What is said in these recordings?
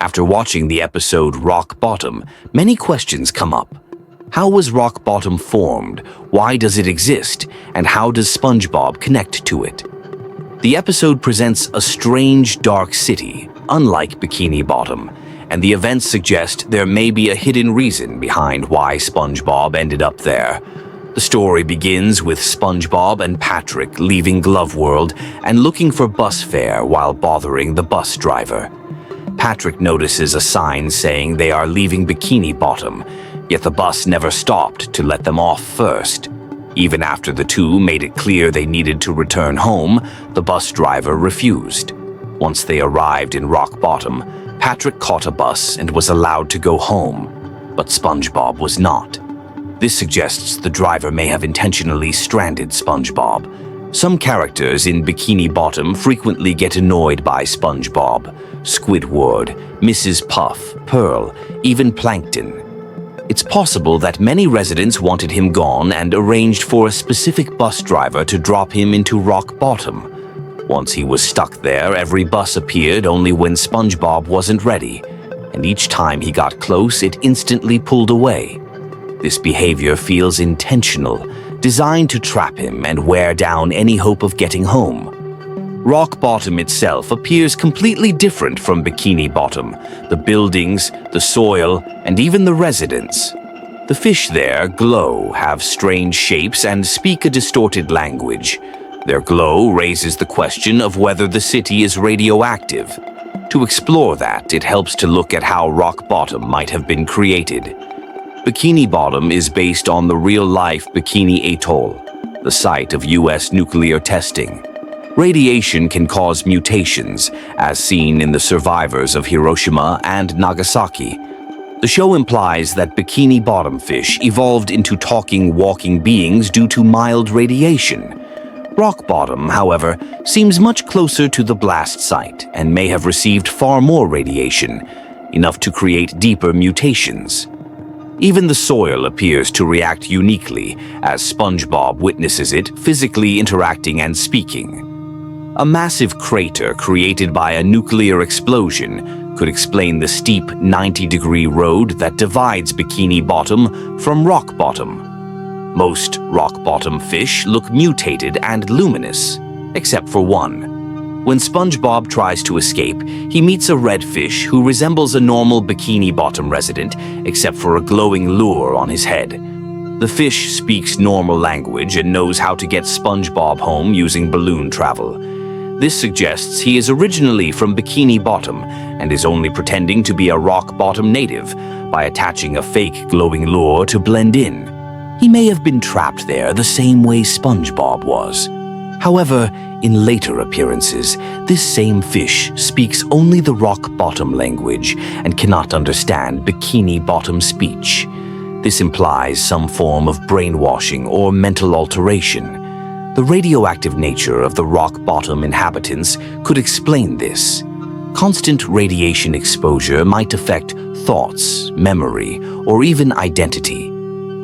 After watching the episode Rock Bottom, many questions come up. How was Rock Bottom formed? Why does it exist? And how does SpongeBob connect to it? The episode presents a strange, dark city, unlike Bikini Bottom, and the events suggest there may be a hidden reason behind why SpongeBob ended up there. The story begins with SpongeBob and Patrick leaving Glove World and looking for bus fare while bothering the bus driver. Patrick notices a sign saying they are leaving Bikini Bottom, yet the bus never stopped to let them off first. Even after the two made it clear they needed to return home, the bus driver refused. Once they arrived in Rock Bottom, Patrick caught a bus and was allowed to go home, but SpongeBob was not. This suggests the driver may have intentionally stranded SpongeBob. Some characters in Bikini Bottom frequently get annoyed by SpongeBob: Squidward, Mrs. Puff, Pearl, even Plankton. It's possible that many residents wanted him gone and arranged for a specific bus driver to drop him into Rock Bottom. Once he was stuck there, every bus appeared only when SpongeBob wasn't ready, and each time he got close, it instantly pulled away. This behavior feels intentional, designed to trap him and wear down any hope of getting home. Rock Bottom itself appears completely different from Bikini Bottom: the buildings, the soil, and even the residents. The fish there glow, have strange shapes, and speak a distorted language. Their glow raises the question of whether the city is radioactive. To explore that, it helps to look at how Rock Bottom might have been created. Bikini Bottom is based on the real-life Bikini Atoll, the site of U.S. nuclear testing. Radiation can cause mutations, as seen in the survivors of Hiroshima and Nagasaki. The show implies that Bikini Bottom fish evolved into talking, walking beings due to mild radiation. Rock Bottom, however, seems much closer to the blast site and may have received far more radiation, enough to create deeper mutations. Even the soil appears to react uniquely as SpongeBob witnesses it physically interacting and speaking. A massive crater created by a nuclear explosion could explain the steep 90-degree road that divides Bikini Bottom from Rock Bottom. Most Rock Bottom fish look mutated and luminous, except for one. When SpongeBob tries to escape, he meets a red fish who resembles a normal Bikini Bottom resident, except for a glowing lure on his head. The fish speaks normal language and knows how to get SpongeBob home using balloon travel. This suggests he is originally from Bikini Bottom and is only pretending to be a Rock Bottom native by attaching a fake glowing lure to blend in. He may have been trapped there the same way SpongeBob was. However, in later appearances, this same fish speaks only the Rock Bottom language and cannot understand Bikini Bottom speech. This implies some form of brainwashing or mental alteration. The radioactive nature of the Rock Bottom inhabitants could explain this. Constant radiation exposure might affect thoughts, memory, or even identity.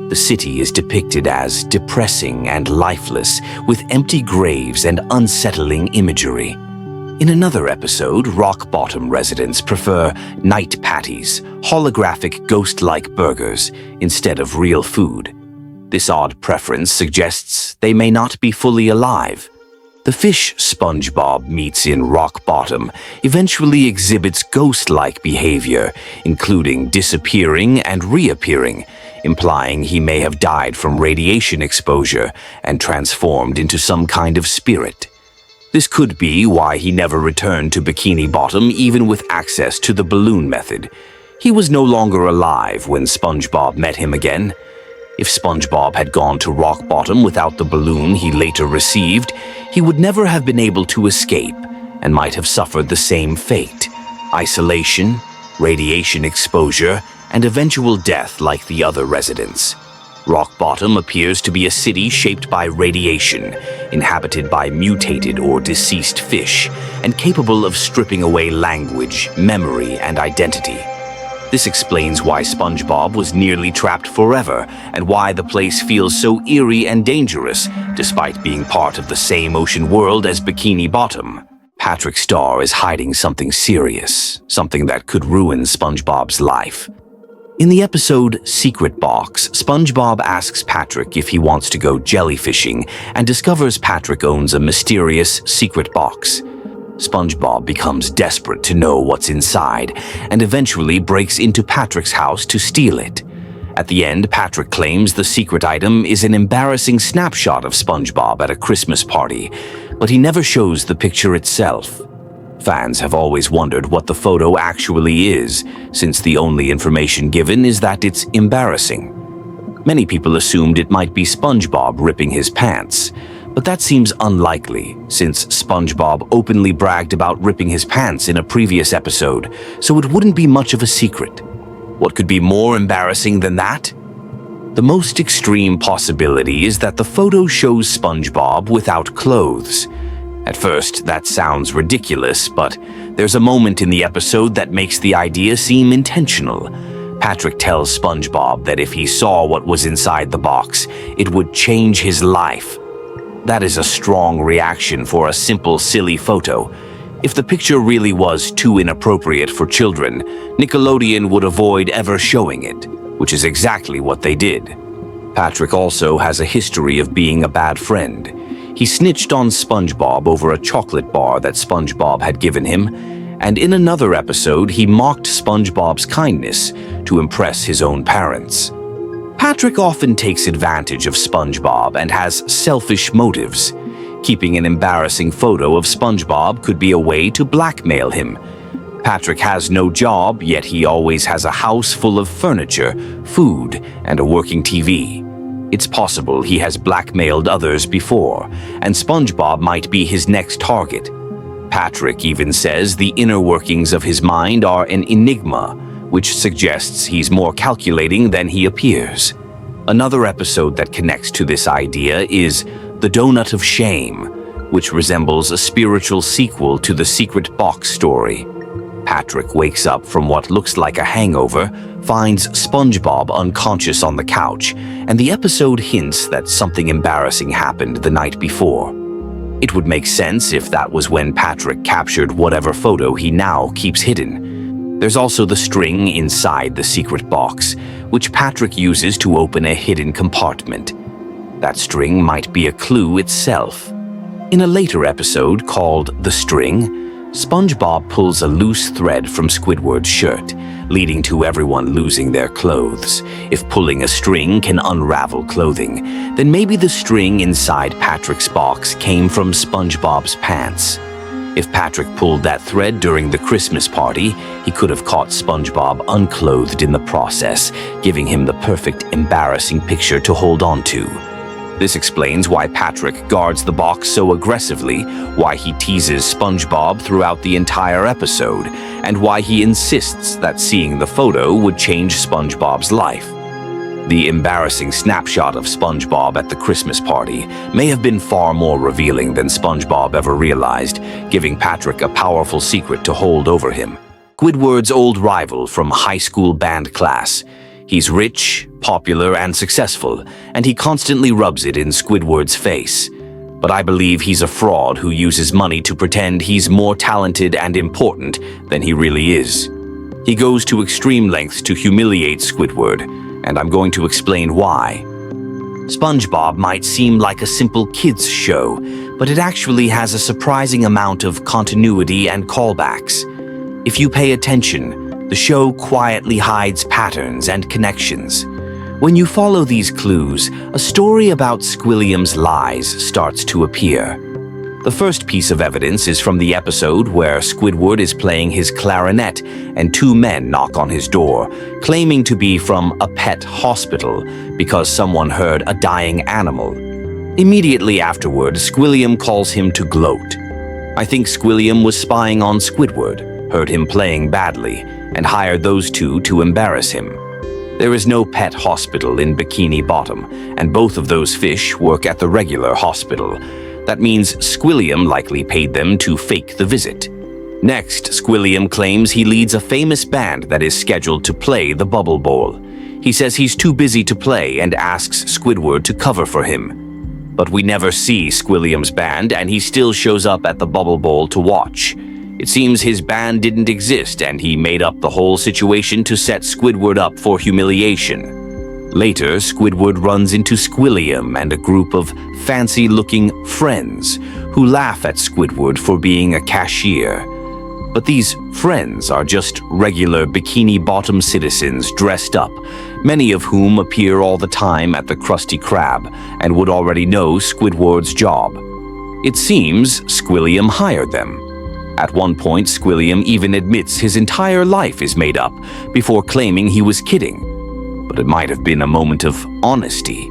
The city is depicted as depressing and lifeless, with empty graves and unsettling imagery. In another episode, Rock Bottom residents prefer night patties, holographic ghost-like burgers, instead of real food. This odd preference suggests they may not be fully alive. The fish SpongeBob meets in Rock Bottom eventually exhibits ghost-like behavior, including disappearing and reappearing, implying he may have died from radiation exposure and transformed into some kind of spirit. This could be why he never returned to Bikini Bottom even with access to the balloon method. He was no longer alive when SpongeBob met him again. If SpongeBob had gone to Rock Bottom without the balloon he later received, he would never have been able to escape and might have suffered the same fate: isolation, radiation exposure, and eventual death like the other residents. Rock Bottom appears to be a city shaped by radiation, inhabited by mutated or deceased fish, and capable of stripping away language, memory, and identity. This explains why SpongeBob was nearly trapped forever and why the place feels so eerie and dangerous, despite being part of the same ocean world as Bikini Bottom. Patrick Star is hiding something serious, something that could ruin SpongeBob's life. In the episode Secret Box, SpongeBob asks Patrick if he wants to go jellyfishing and discovers Patrick owns a mysterious secret box. SpongeBob becomes desperate to know what's inside and eventually breaks into Patrick's house to steal it. At the end, Patrick claims the secret item is an embarrassing snapshot of SpongeBob at a Christmas party, but he never shows the picture itself. Fans have always wondered what the photo actually is, since the only information given is that it's embarrassing. Many people assumed it might be SpongeBob ripping his pants, but that seems unlikely, since SpongeBob openly bragged about ripping his pants in a previous episode, so it wouldn't be much of a secret. What could be more embarrassing than that? The most extreme possibility is that the photo shows SpongeBob without clothes. At first, that sounds ridiculous, but there's a moment in the episode that makes the idea seem intentional. Patrick tells SpongeBob that if he saw what was inside the box, it would change his life. That is a strong reaction for a simple, silly photo. If the picture really was too inappropriate for children, Nickelodeon would avoid ever showing it, which is exactly what they did. Patrick also has a history of being a bad friend. He snitched on SpongeBob over a chocolate bar that SpongeBob had given him, and in another episode, he mocked SpongeBob's kindness to impress his own parents. Patrick often takes advantage of SpongeBob and has selfish motives. Keeping an embarrassing photo of SpongeBob could be a way to blackmail him. Patrick has no job, yet he always has a house full of furniture, food, and a working TV. It's possible he has blackmailed others before, and SpongeBob might be his next target. Patrick even says the inner workings of his mind are an enigma, which suggests he's more calculating than he appears. Another episode that connects to this idea is The Donut of Shame, which resembles a spiritual sequel to the Secret Box story. Patrick wakes up from what looks like a hangover, finds SpongeBob unconscious on the couch, and the episode hints that something embarrassing happened the night before. It would make sense if that was when Patrick captured whatever photo he now keeps hidden. There's also the string inside the secret box, which Patrick uses to open a hidden compartment. That string might be a clue itself. In a later episode called The String, SpongeBob pulls a loose thread from Squidward's shirt, leading to everyone losing their clothes. If pulling a string can unravel clothing, then maybe the string inside Patrick's box came from SpongeBob's pants. If Patrick pulled that thread during the Christmas party, he could have caught SpongeBob unclothed in the process, giving him the perfect embarrassing picture to hold on to. This explains why Patrick guards the box so aggressively, why he teases SpongeBob throughout the entire episode, and why he insists that seeing the photo would change SpongeBob's life. The embarrassing snapshot of SpongeBob at the Christmas party may have been far more revealing than SpongeBob ever realized, giving Patrick a powerful secret to hold over him. Squidward's old rival from high school band class. He's rich, popular, and successful, and he constantly rubs it in Squidward's face. But I believe he's a fraud who uses money to pretend he's more talented and important than he really is. He goes to extreme lengths to humiliate Squidward, and I'm going to explain why. SpongeBob might seem like a simple kids' show, but it actually has a surprising amount of continuity and callbacks. If you pay attention, the show quietly hides patterns and connections. When you follow these clues, a story about Squilliam's lies starts to appear. The first piece of evidence is from the episode where Squidward is playing his clarinet and two men knock on his door, claiming to be from a pet hospital because someone heard a dying animal. Immediately afterward, Squilliam calls him to gloat. I think Squilliam was spying on Squidward, heard him playing badly, and hired those two to embarrass him. There is no pet hospital in Bikini Bottom, and both of those fish work at the regular hospital. That means Squilliam likely paid them to fake the visit. Next, Squilliam claims he leads a famous band that is scheduled to play the Bubble Bowl. He says he's too busy to play and asks Squidward to cover for him. But we never see Squilliam's band, and he still shows up at the Bubble Bowl to watch. It seems his band didn't exist, and he made up the whole situation to set Squidward up for humiliation. Later, Squidward runs into Squilliam and a group of fancy-looking friends who laugh at Squidward for being a cashier. But these friends are just regular Bikini Bottom citizens dressed up, many of whom appear all the time at the Krusty Krab and would already know Squidward's job. It seems Squilliam hired them. At one point, Squilliam even admits his entire life is made up before claiming he was kidding. But it might have been a moment of honesty.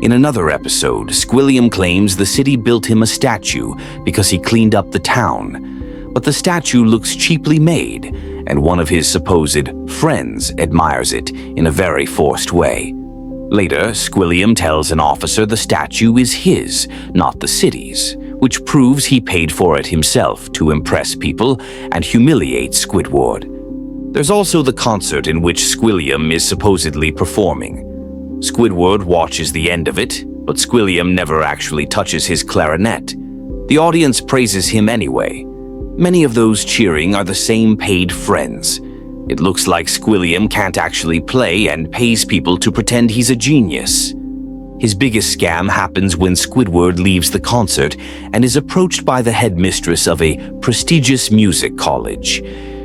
In another episode, Squilliam claims the city built him a statue because he cleaned up the town. But the statue looks cheaply made, and one of his supposed friends admires it in a very forced way. Later, Squilliam tells an officer the statue is his, not the city's, which proves he paid for it himself to impress people and humiliate Squidward. There's also the concert in which Squilliam is supposedly performing. Squidward watches the end of it, but Squilliam never actually touches his clarinet. The audience praises him anyway. Many of those cheering are the same paid friends. It looks like Squilliam can't actually play and pays people to pretend he's a genius. His biggest scam happens when Squidward leaves the concert and is approached by the headmistress of a prestigious music college.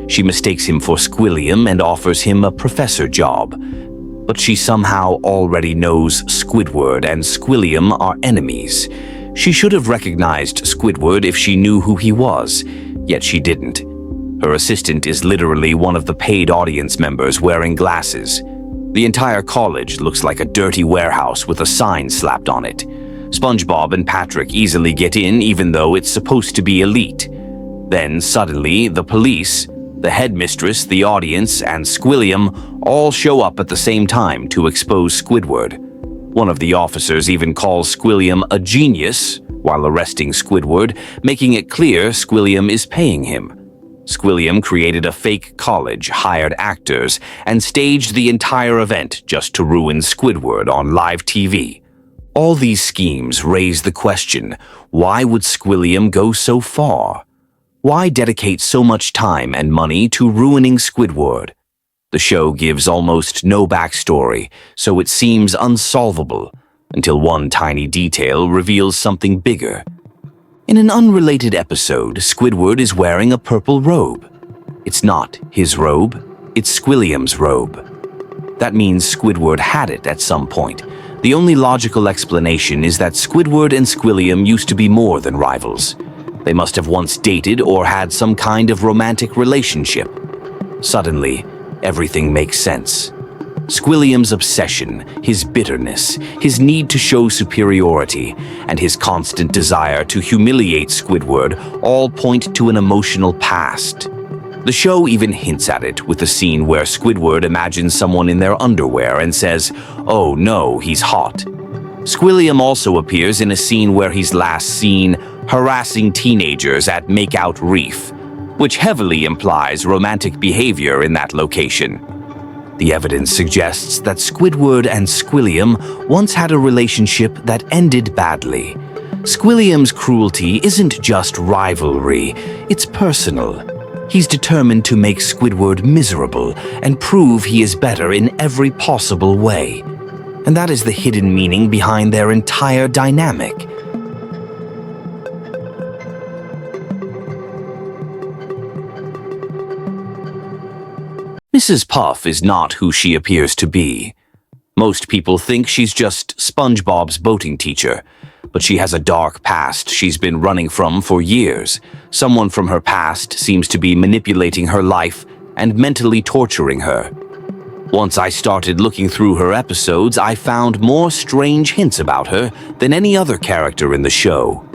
She mistakes him for Squilliam and offers him a professor job. But she somehow already knows Squidward and Squilliam are enemies. She should have recognized Squidward if she knew who he was, yet she didn't. Her assistant is literally one of the paid audience members wearing glasses. The entire college looks like a dirty warehouse with a sign slapped on it. SpongeBob and Patrick easily get in even though it's supposed to be elite. Then suddenly, the police, the headmistress, the audience, and Squilliam all show up at the same time to expose Squidward. One of the officers even calls Squilliam a genius while arresting Squidward, making it clear Squilliam is paying him. Squilliam created a fake college, hired actors, and staged the entire event just to ruin Squidward on live TV. All these schemes raise the question, why would Squilliam go so far? Why dedicate so much time and money to ruining Squidward? The show gives almost no backstory, so it seems unsolvable, until one tiny detail reveals something bigger. In an unrelated episode, Squidward is wearing a purple robe. It's not his robe, it's Squilliam's robe. That means Squidward had it at some point. The only logical explanation is that Squidward and Squilliam used to be more than rivals. They must have once dated or had some kind of romantic relationship. Suddenly, everything makes sense. Squilliam's obsession, his bitterness, his need to show superiority, and his constant desire to humiliate Squidward all point to an emotional past. The show even hints at it with a scene where Squidward imagines someone in their underwear and says, "Oh no, he's hot." Squilliam also appears in a scene where he's last seen harassing teenagers at Makeout Reef, which heavily implies romantic behavior in that location. The evidence suggests that Squidward and Squilliam once had a relationship that ended badly. Squilliam's cruelty isn't just rivalry, it's personal. He's determined to make Squidward miserable and prove he is better in every possible way. And that is the hidden meaning behind their entire dynamic. Mrs. Puff is not who she appears to be. Most people think she's just SpongeBob's boating teacher, but she has a dark past she's been running from for years. Someone from her past seems to be manipulating her life and mentally torturing her. Once I started looking through her episodes, I found more strange hints about her than any other character in the show.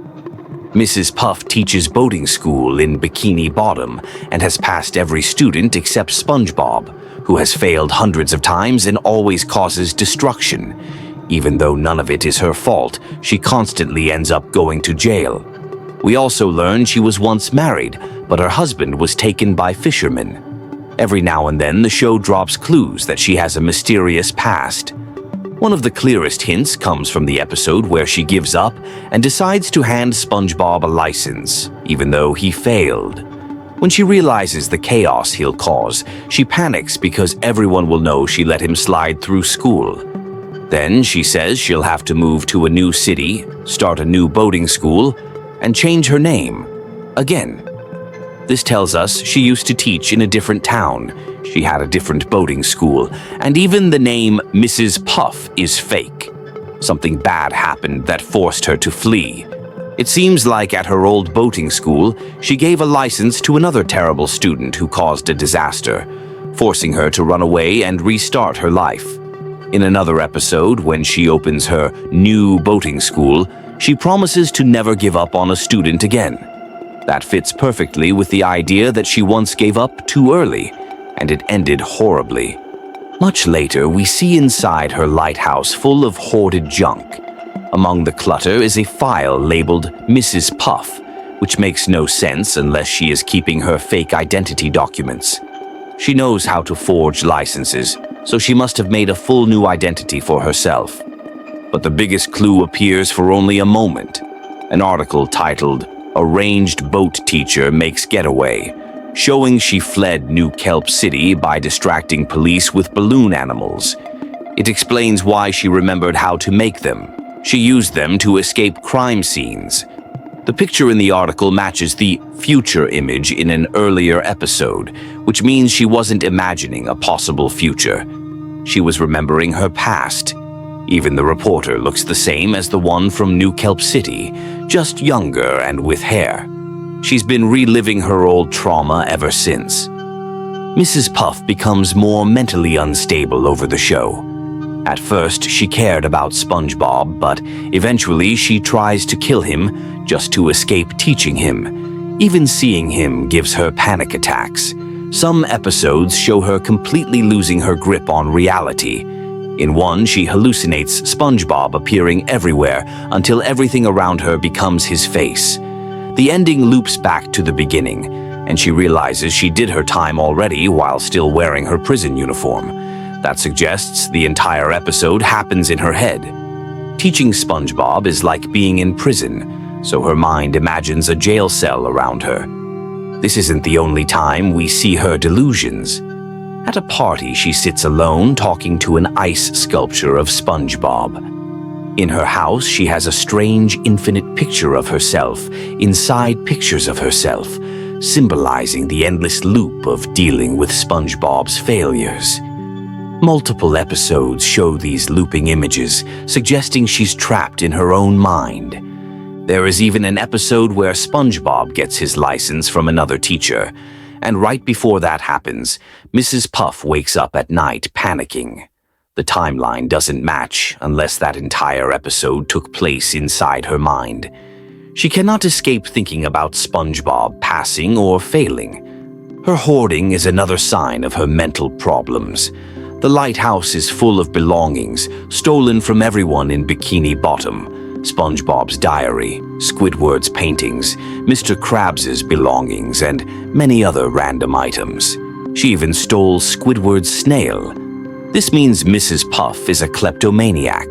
Mrs. Puff teaches boating school in Bikini Bottom and has passed every student except SpongeBob, who has failed hundreds of times and always causes destruction. Even though none of it is her fault, she constantly ends up going to jail. We also learn she was once married, but her husband was taken by fishermen. Every now and then, the show drops clues that she has a mysterious past. One of the clearest hints comes from the episode where she gives up and decides to hand SpongeBob a license, even though he failed. When she realizes the chaos he'll cause, she panics because everyone will know she let him slide through school. Then she says she'll have to move to a new city, start a new boating school, and change her name. Again. This tells us she used to teach in a different town. She had a different boating school, and even the name Mrs. Puff is fake. Something bad happened that forced her to flee. It seems like at her old boating school, she gave a license to another terrible student who caused a disaster, forcing her to run away and restart her life. In another episode, when she opens her new boating school, she promises to never give up on a student again. That fits perfectly with the idea that she once gave up too early, and it ended horribly. Much later, we see inside her lighthouse full of hoarded junk. Among the clutter is a file labeled Mrs. Puff, which makes no sense unless she is keeping her fake identity documents. She knows how to forge licenses, so she must have made a full new identity for herself. But the biggest clue appears for only a moment. An article titled, "Arranged Boat Teacher Makes Getaway," showing she fled New Kelp City by distracting police with balloon animals. It explains why she remembered how to make them. She used them to escape crime scenes. The picture in the article matches the future image in an earlier episode, which means she wasn't imagining a possible future. She was remembering her past. Even the reporter looks the same as the one from New Kelp City, just younger and with hair. She's been reliving her old trauma ever since. Mrs. Puff becomes more mentally unstable over the show. At first, she cared about SpongeBob, but eventually she tries to kill him just to escape teaching him. Even seeing him gives her panic attacks. Some episodes show her completely losing her grip on reality. In one, she hallucinates SpongeBob appearing everywhere until everything around her becomes his face. The ending loops back to the beginning, and she realizes she did her time already while still wearing her prison uniform. That suggests the entire episode happens in her head. Teaching SpongeBob is like being in prison, so her mind imagines a jail cell around her. This isn't the only time we see her delusions. At a party, she sits alone talking to an ice sculpture of SpongeBob. In her house, she has a strange infinite picture of herself inside pictures of herself, symbolizing the endless loop of dealing with SpongeBob's failures. Multiple episodes show these looping images, suggesting she's trapped in her own mind. There is even an episode where SpongeBob gets his license from another teacher, and right before that happens, Mrs. Puff wakes up at night panicking. The timeline doesn't match unless that entire episode took place inside her mind. She cannot escape thinking about SpongeBob passing or failing. Her hoarding is another sign of her mental problems. The lighthouse is full of belongings, stolen from everyone in Bikini Bottom. SpongeBob's diary, Squidward's paintings, Mr. Krabs's belongings, and many other random items. She even stole Squidward's snail. This means Mrs. Puff is a kleptomaniac.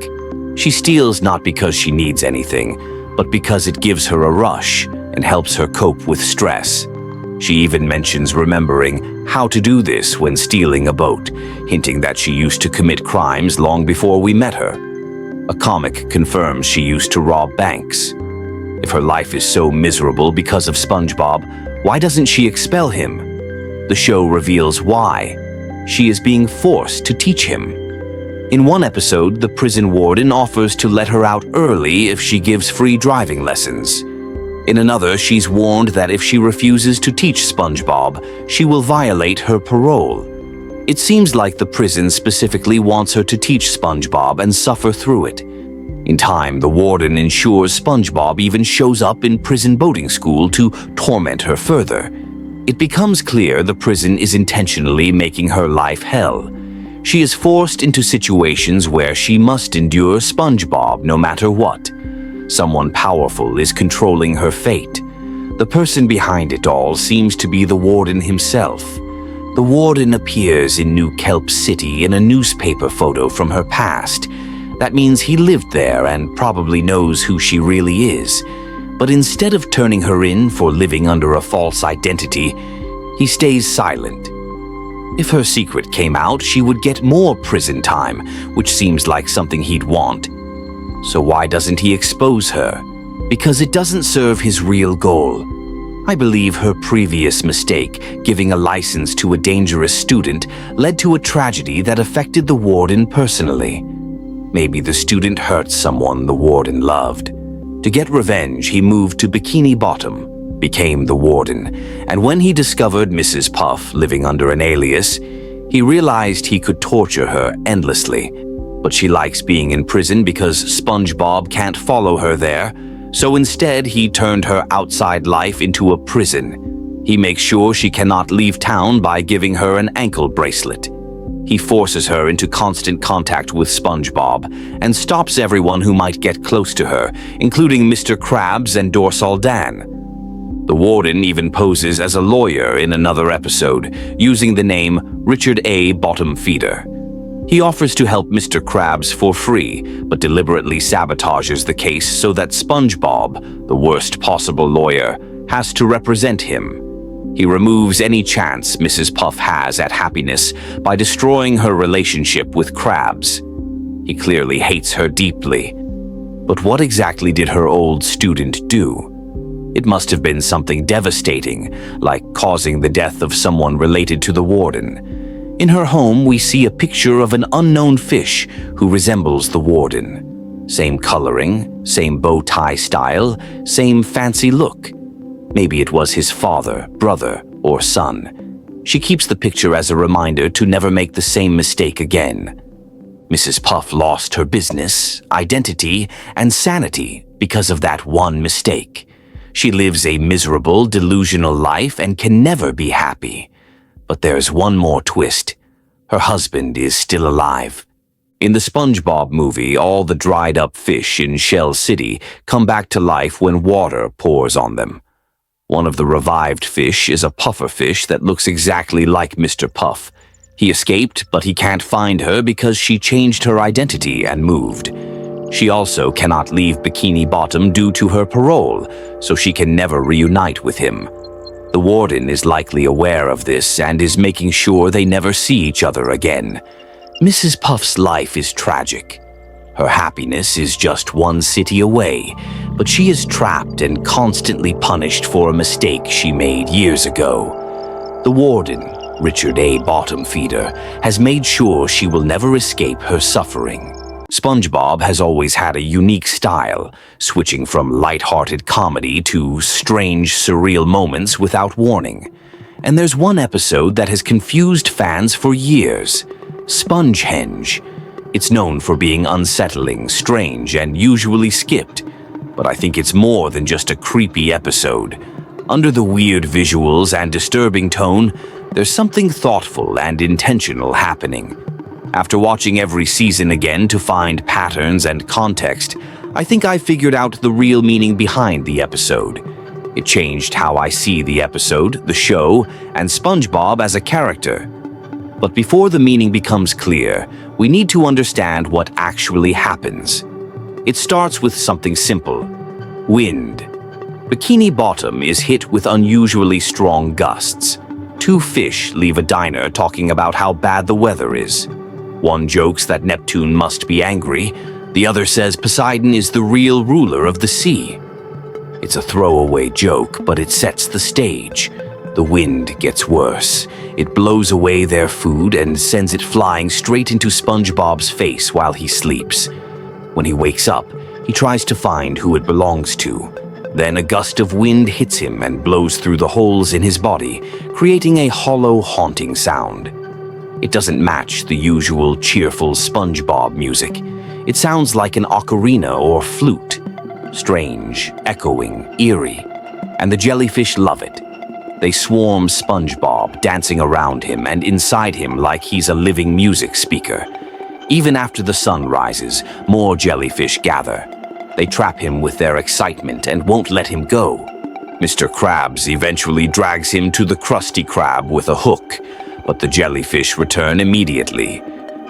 She steals not because she needs anything, but because it gives her a rush and helps her cope with stress. She even mentions remembering how to do this when stealing a boat, hinting that she used to commit crimes long before we met her. A comic confirms she used to rob banks. If her life is so miserable because of SpongeBob, why doesn't she expel him? The show reveals why. She is being forced to teach him. In one episode, the prison warden offers to let her out early if she gives free driving lessons. In another, she's warned that if she refuses to teach SpongeBob, she will violate her parole. It seems like the prison specifically wants her to teach SpongeBob and suffer through it. In time, the warden ensures SpongeBob even shows up in prison boating school to torment her further. It becomes clear the prison is intentionally making her life hell. She is forced into situations where she must endure SpongeBob no matter what. Someone powerful is controlling her fate. The person behind it all seems to be the warden himself. The warden appears in New Kelp City in a newspaper photo from her past. That means he lived there and probably knows who she really is. But instead of turning her in for living under a false identity, he stays silent. If her secret came out, she would get more prison time, which seems like something he'd want. So why doesn't he expose her? Because it doesn't serve his real goal. I believe her previous mistake, giving a license to a dangerous student, led to a tragedy that affected the warden personally. Maybe the student hurt someone the warden loved. To get revenge, he moved to Bikini Bottom, became the warden, and when he discovered Mrs. Puff living under an alias, he realized he could torture her endlessly. But she likes being in prison because SpongeBob can't follow her there, so instead he turned her outside life into a prison. He makes sure she cannot leave town by giving her an ankle bracelet. He forces her into constant contact with SpongeBob and stops everyone who might get close to her, including Mr. Krabs and Dorsal Dan. The warden even poses as a lawyer in another episode, using the name Richard A. Bottom Feeder. He offers to help Mr. Krabs for free, but deliberately sabotages the case so that SpongeBob, the worst possible lawyer, has to represent him. He removes any chance Mrs. Puff has at happiness by destroying her relationship with Krabs. He clearly hates her deeply. But what exactly did her old student do? It must have been something devastating, like causing the death of someone related to the warden. In her home, we see a picture of an unknown fish who resembles the warden. Same coloring, same bow tie style, same fancy look. Maybe it was his father, brother, or son. She keeps the picture as a reminder to never make the same mistake again. Mrs. Puff lost her business, identity, and sanity because of that one mistake. She lives a miserable, delusional life and can never be happy. But there's one more twist. Her husband is still alive. In the SpongeBob movie, all the dried-up fish in Shell City come back to life when water pours on them. One of the revived fish is a puffer fish that looks exactly like Mr. Puff. He escaped, but he can't find her because she changed her identity and moved. She also cannot leave Bikini Bottom due to her parole, so she can never reunite with him. The warden is likely aware of this and is making sure they never see each other again. Mrs. Puff's life is tragic. Her happiness is just one city away, but she is trapped and constantly punished for a mistake she made years ago. The warden, Richard A. Bottom Feeder, has made sure she will never escape her suffering. SpongeBob has always had a unique style, switching from light-hearted comedy to strange, surreal moments without warning. And there's one episode that has confused fans for years, Spongehenge. It's known for being unsettling, strange, and usually skipped. But I think it's more than just a creepy episode. Under the weird visuals and disturbing tone, there's something thoughtful and intentional happening. After watching every season again to find patterns and context, I think I figured out the real meaning behind the episode. It changed how I see the episode, the show, and SpongeBob as a character. But before the meaning becomes clear, we need to understand what actually happens. It starts with something simple: wind. Bikini Bottom is hit with unusually strong gusts. Two fish leave a diner talking about how bad the weather is. One jokes that Neptune must be angry. The other says Poseidon is the real ruler of the sea. It's a throwaway joke, but it sets the stage. The wind gets worse. It blows away their food and sends it flying straight into SpongeBob's face while he sleeps. When he wakes up, he tries to find who it belongs to. Then a gust of wind hits him and blows through the holes in his body, creating a hollow, haunting sound. It doesn't match the usual cheerful SpongeBob music. It sounds like an ocarina or flute. Strange, echoing, eerie. And the jellyfish love it. They swarm SpongeBob, dancing around him and inside him like he's a living music speaker. Even after the sun rises, more jellyfish gather. They trap him with their excitement and won't let him go. Mr. Krabs eventually drags him to the Krusty Krab with a hook, but the jellyfish return immediately.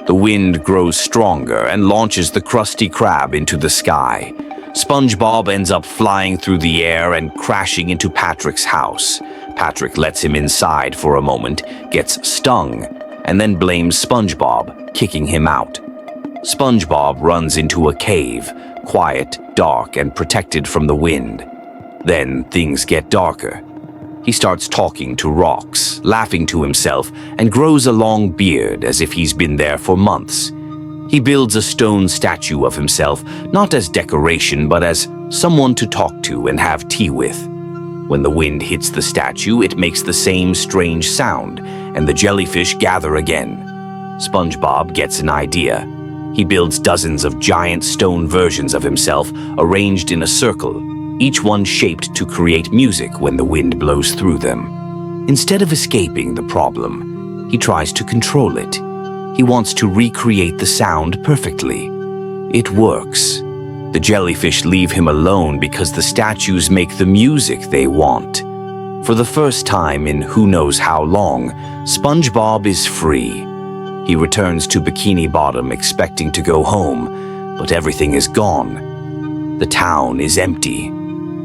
The wind grows stronger and launches the Krusty Krab into the sky. SpongeBob ends up flying through the air and crashing into Patrick's house. Patrick lets him inside for a moment, gets stung, and then blames SpongeBob, kicking him out. SpongeBob runs into a cave, quiet, dark, and protected from the wind. Then things get darker. He starts talking to rocks, laughing to himself, and grows a long beard as if he's been there for months. He builds a stone statue of himself, not as decoration, but as someone to talk to and have tea with. When the wind hits the statue, it makes the same strange sound, and the jellyfish gather again. SpongeBob gets an idea. He builds dozens of giant stone versions of himself, arranged in a circle, each one shaped to create music when the wind blows through them. Instead of escaping the problem, he tries to control it. He wants to recreate the sound perfectly. It works. The jellyfish leave him alone because the statues make the music they want. For the first time in who knows how long, SpongeBob is free. He returns to Bikini Bottom expecting to go home, but everything is gone. The town is empty.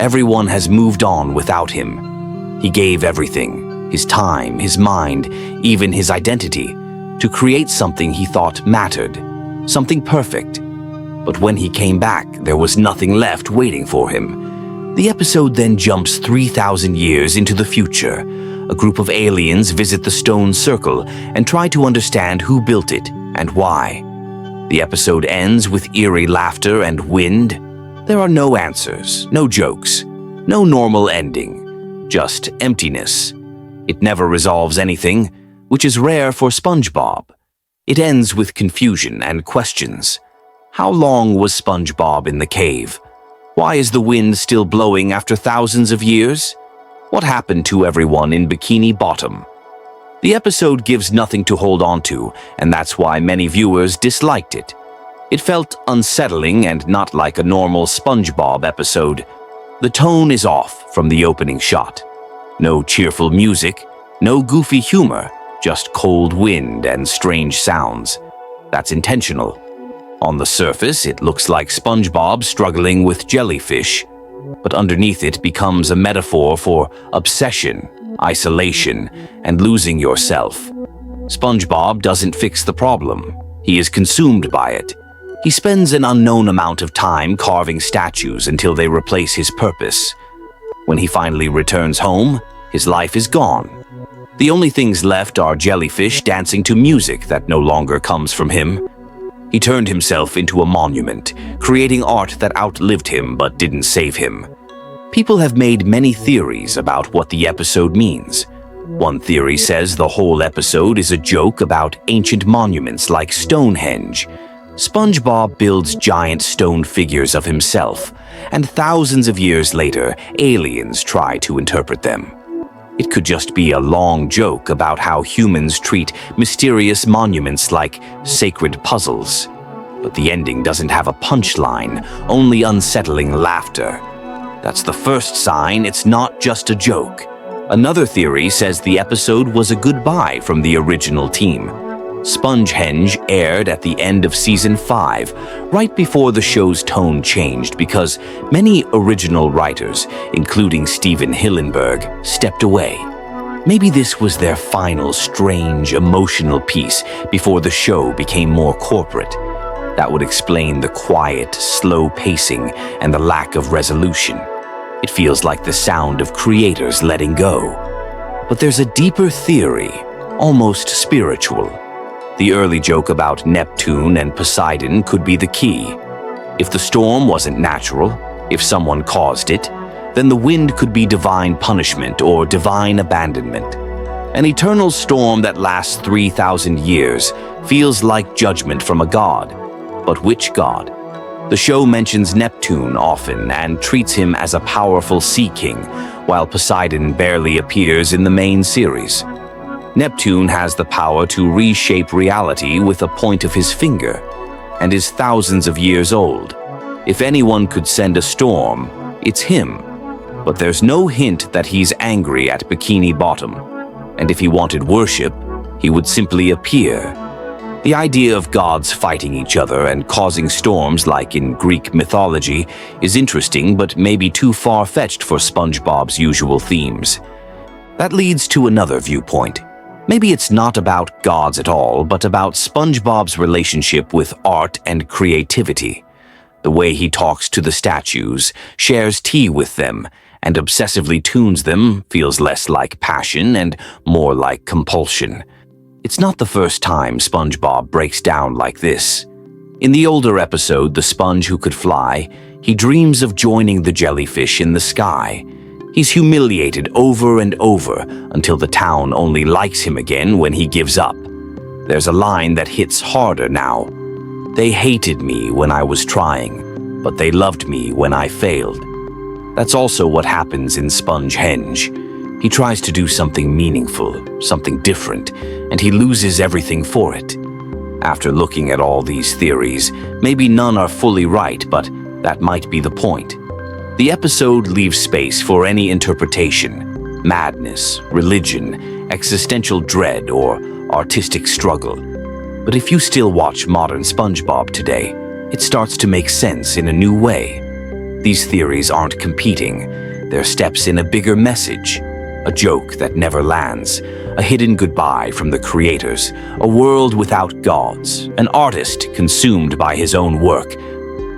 Everyone has moved on without him. He gave everything, his time, his mind, even his identity, to create something he thought mattered, something perfect. But when he came back, there was nothing left waiting for him. The episode then jumps 3,000 years into the future. A group of aliens visit the stone circle and try to understand who built it and why. The episode ends with eerie laughter and wind. There are no answers, no jokes, no normal ending, just emptiness. It never resolves anything, which is rare for SpongeBob. It ends with confusion and questions. How long was SpongeBob in the cave? Why is the wind still blowing after thousands of years? What happened to everyone in Bikini Bottom? The episode gives nothing to hold on to, and that's why many viewers disliked it. It felt unsettling and not like a normal SpongeBob episode. The tone is off from the opening shot. No cheerful music, no goofy humor, just cold wind and strange sounds. That's intentional. On the surface, it looks like SpongeBob struggling with jellyfish, but underneath it becomes a metaphor for obsession, isolation, and losing yourself. SpongeBob doesn't fix the problem. He is consumed by it. He spends an unknown amount of time carving statues until they replace his purpose. When he finally returns home, his life is gone. The only things left are jellyfish dancing to music that no longer comes from him. He turned himself into a monument, creating art that outlived him but didn't save him. People have made many theories about what the episode means. One theory says the whole episode is a joke about ancient monuments like Stonehenge. SpongeBob builds giant stone figures of himself, and thousands of years later, aliens try to interpret them. It could just be a long joke about how humans treat mysterious monuments like sacred puzzles. But the ending doesn't have a punchline, only unsettling laughter. That's the first sign it's not just a joke. Another theory says the episode was a goodbye from the original team. Spongehenge aired at the end of Season 5, right before the show's tone changed because many original writers, including Steven Hillenburg, stepped away. Maybe this was their final strange, emotional piece before the show became more corporate. That would explain the quiet, slow pacing and the lack of resolution. It feels like the sound of creators letting go. But there's a deeper theory, almost spiritual. The early joke about Neptune and Poseidon could be the key. If the storm wasn't natural, if someone caused it, then the wind could be divine punishment or divine abandonment. An eternal storm that lasts 3,000 years feels like judgment from a god. But which god? The show mentions Neptune often and treats him as a powerful sea king, while Poseidon barely appears in the main series. Neptune has the power to reshape reality with a point of his finger, and is thousands of years old. If anyone could send a storm, it's him. But there's no hint that he's angry at Bikini Bottom, and if he wanted worship, he would simply appear. The idea of gods fighting each other and causing storms like in Greek mythology is interesting but maybe too far-fetched for SpongeBob's usual themes. That leads to another viewpoint. Maybe it's not about gods at all, but about SpongeBob's relationship with art and creativity. The way he talks to the statues, shares tea with them, and obsessively tunes them feels less like passion and more like compulsion. It's not the first time SpongeBob breaks down like this. In the older episode, The Sponge Who Could Fly, he dreams of joining the jellyfish in the sky. He's humiliated over and over until the town only likes him again when he gives up. There's a line that hits harder now. They hated me when I was trying, but they loved me when I failed. That's also what happens in Spongehenge. He tries to do something meaningful, something different, and he loses everything for it. After looking at all these theories, maybe none are fully right, but that might be the point. The episode leaves space for any interpretation: madness, religion, existential dread, or artistic struggle. But if you still watch modern SpongeBob today, it starts to make sense in a new way. These theories aren't competing, they're steps in a bigger message. A joke that never lands, a hidden goodbye from the creators, a world without gods, an artist consumed by his own work.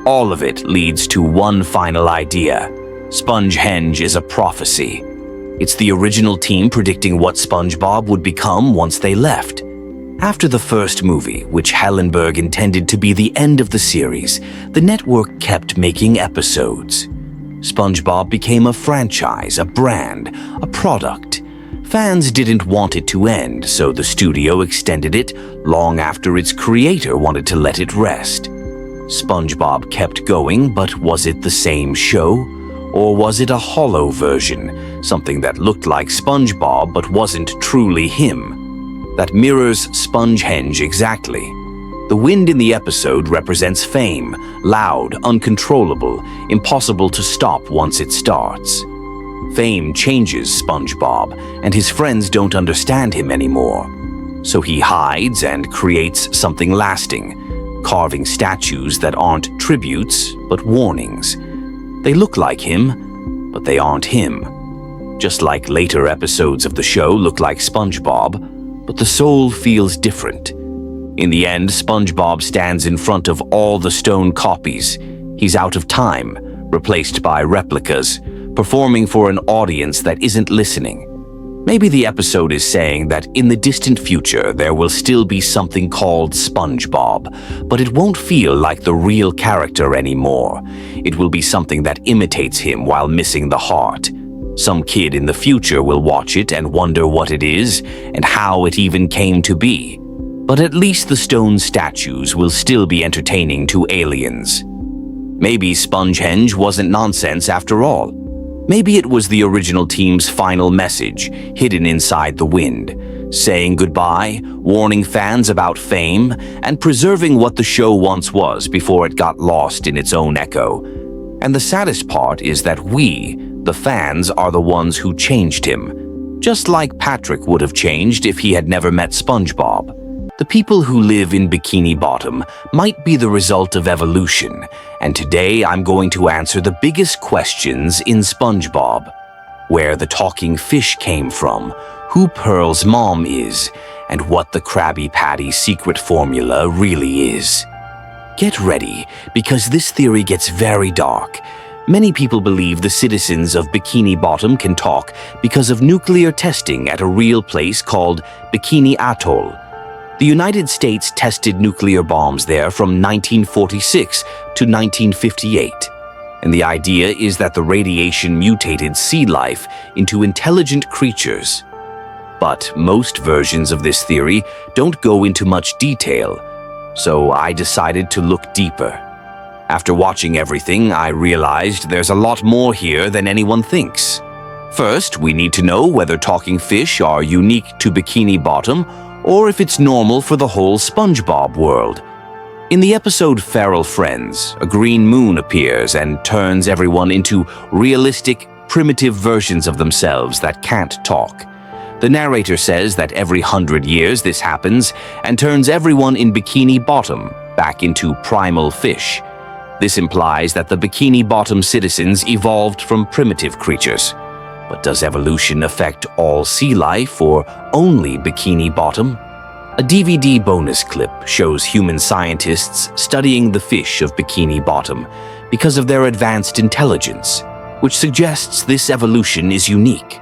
All of it leads to one final idea. Spongehenge is a prophecy. It's the original team predicting what SpongeBob would become once they left. After the first movie, which Hellenberg intended to be the end of the series, the network kept making episodes. SpongeBob became a franchise, a brand, a product. Fans didn't want it to end, so the studio extended it long after its creator wanted to let it rest. SpongeBob kept going, but was it the same show? Or was it a hollow version, something that looked like SpongeBob but wasn't truly him? That mirrors Spongehenge exactly. The wind in the episode represents fame, loud, uncontrollable, impossible to stop once it starts. Fame changes SpongeBob, and his friends don't understand him anymore. So he hides and creates something lasting, carving statues that aren't tributes, but warnings. They look like him, but they aren't him. Just like later episodes of the show look like SpongeBob, but the soul feels different. In the end, SpongeBob stands in front of all the stone copies. He's out of time, replaced by replicas, performing for an audience that isn't listening. Maybe the episode is saying that in the distant future there will still be something called SpongeBob, but it won't feel like the real character anymore. It will be something that imitates him while missing the heart. Some kid in the future will watch it and wonder what it is and how it even came to be. But at least the stone statues will still be entertaining to aliens. Maybe Spongehenge wasn't nonsense after all. Maybe it was the original team's final message, hidden inside the wind, saying goodbye, warning fans about fame, and preserving what the show once was before it got lost in its own echo. And the saddest part is that we, the fans, are the ones who changed him, just like Patrick would have changed if he had never met SpongeBob. The people who live in Bikini Bottom might be the result of evolution, and today I'm going to answer the biggest questions in SpongeBob. Where the talking fish came from, who Pearl's mom is, and what the Krabby Patty secret formula really is. Get ready, because this theory gets very dark. Many people believe the citizens of Bikini Bottom can talk because of nuclear testing at a real place called Bikini Atoll. The United States tested nuclear bombs there from 1946 to 1958, and the idea is that the radiation mutated sea life into intelligent creatures. But most versions of this theory don't go into much detail, so I decided to look deeper. After watching everything, I realized there's a lot more here than anyone thinks. First, we need to know whether talking fish are unique to Bikini Bottom or if it's normal for the whole SpongeBob world. In the episode Feral Friends, a green moon appears and turns everyone into realistic, primitive versions of themselves that can't talk. The narrator says that every 100 years this happens and turns everyone in Bikini Bottom back into primal fish. This implies that the Bikini Bottom citizens evolved from primitive creatures. But does evolution affect all sea life or only Bikini Bottom? A DVD bonus clip shows human scientists studying the fish of Bikini Bottom because of their advanced intelligence, which suggests this evolution is unique.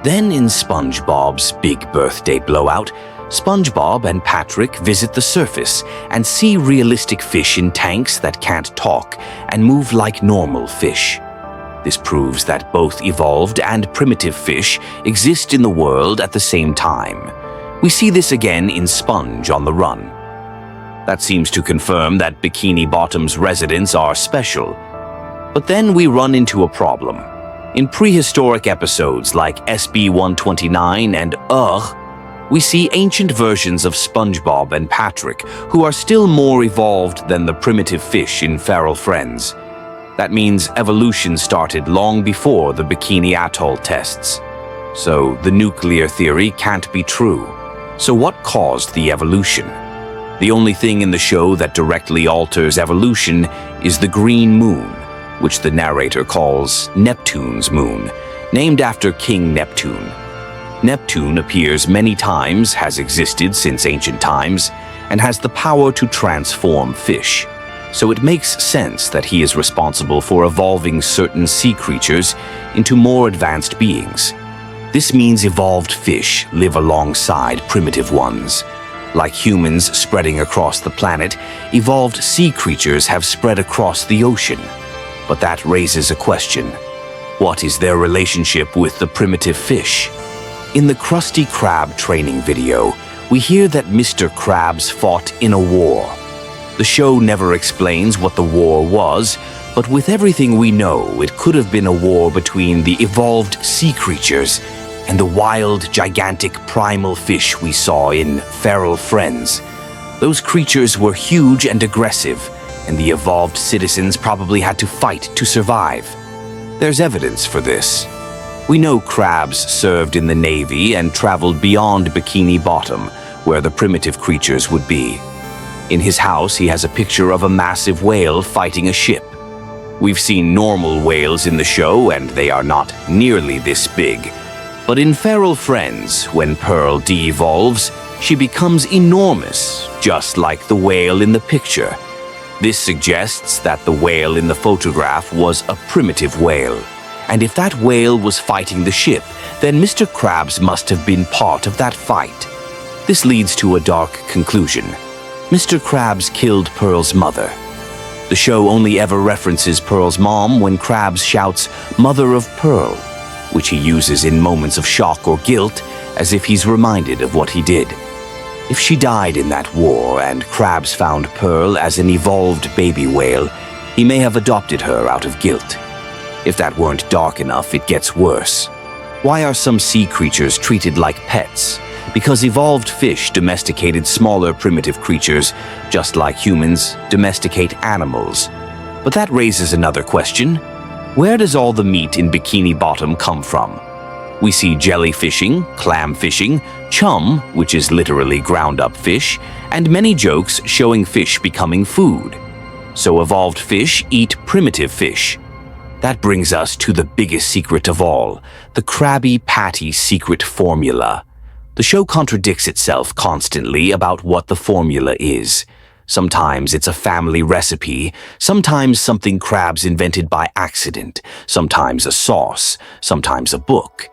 Then in SpongeBob's big birthday blowout, SpongeBob and Patrick visit the surface and see realistic fish in tanks that can't talk and move like normal fish. This proves that both evolved and primitive fish exist in the world at the same time. We see this again in Sponge on the Run. That seems to confirm that Bikini Bottom's residents are special. But then we run into a problem. In prehistoric episodes like SB-129 and Ugh, we see ancient versions of SpongeBob and Patrick who are still more evolved than the primitive fish in Feral Friends. That means evolution started long before the Bikini Atoll tests. So the nuclear theory can't be true. So what caused the evolution? The only thing in the show that directly alters evolution is the green moon, which the narrator calls Neptune's moon, named after King Neptune. Neptune appears many times, has existed since ancient times, and has the power to transform fish. So it makes sense that he is responsible for evolving certain sea creatures into more advanced beings. This means evolved fish live alongside primitive ones. Like humans spreading across the planet, evolved sea creatures have spread across the ocean. But that raises a question. What is their relationship with the primitive fish? In the Krusty Krab training video, we hear that Mr. Krabs fought in a war. The show never explains what the war was, but with everything we know, it could have been a war between the evolved sea creatures and the wild, gigantic primal fish we saw in Feral Friends. Those creatures were huge and aggressive, and the evolved citizens probably had to fight to survive. There's evidence for this. We know Krabs served in the Navy and traveled beyond Bikini Bottom, where the primitive creatures would be. In his house, he has a picture of a massive whale fighting a ship. We've seen normal whales in the show, and they are not nearly this big. But in Feral Friends, when Pearl de-evolves, she becomes enormous, just like the whale in the picture. This suggests that the whale in the photograph was a primitive whale. And if that whale was fighting the ship, then Mr. Krabs must have been part of that fight. This leads to a dark conclusion. Mr. Krabs killed Pearl's mother. The show only ever references Pearl's mom when Krabs shouts, "Mother of Pearl," which he uses in moments of shock or guilt, as if he's reminded of what he did. If she died in that war and Krabs found Pearl as an evolved baby whale, he may have adopted her out of guilt. If that weren't dark enough, it gets worse. Why are some sea creatures treated like pets? Because evolved fish domesticated smaller primitive creatures, just like humans domesticate animals. But that raises another question. Where does all the meat in Bikini Bottom come from? We see jellyfishing, clam fishing, chum, which is literally ground-up fish, and many jokes showing fish becoming food. So evolved fish eat primitive fish. That brings us to the biggest secret of all, the Krabby Patty secret formula. The show contradicts itself constantly about what the formula is. Sometimes it's a family recipe, sometimes something Krabs invented by accident, sometimes a sauce, sometimes a book.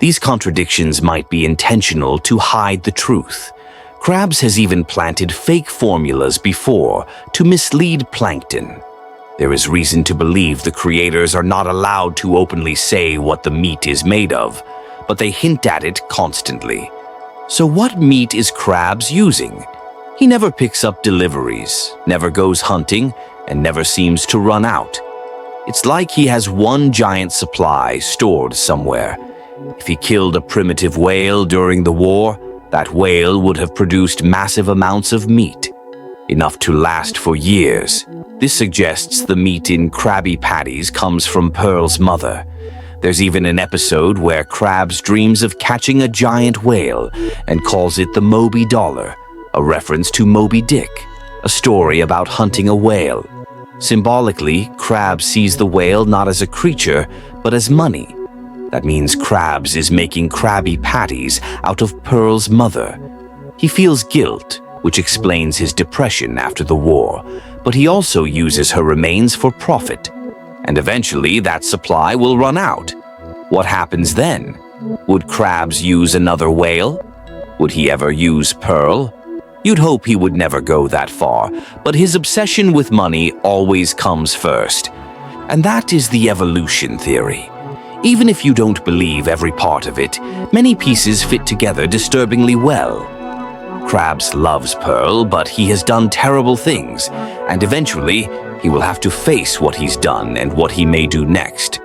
These contradictions might be intentional to hide the truth. Krabs has even planted fake formulas before to mislead plankton. There is reason to believe the creators are not allowed to openly say what the meat is made of, but they hint at it constantly. So what meat is Krabs using? He never picks up deliveries, never goes hunting, and never seems to run out. It's like he has one giant supply stored somewhere. If he killed a primitive whale during the war, that whale would have produced massive amounts of meat, enough to last for years. This suggests the meat in Krabby Patties comes from Pearl's mother. There's even an episode where Krabs dreams of catching a giant whale and calls it the Moby Dollar, a reference to Moby Dick, a story about hunting a whale. Symbolically, Krabs sees the whale not as a creature, but as money. That means Krabs is making Krabby Patties out of Pearl's mother. He feels guilt, which explains his depression after the war, but he also uses her remains for profit. And eventually that supply will run out. What happens then? Would Krabs use another whale? Would he ever use Pearl? You'd hope he would never go that far, but his obsession with money always comes first. And that is the evolution theory. Even if you don't believe every part of it, many pieces fit together disturbingly well. Krabs loves Pearl, but he has done terrible things, and eventually he will have to face what he's done and what he may do next.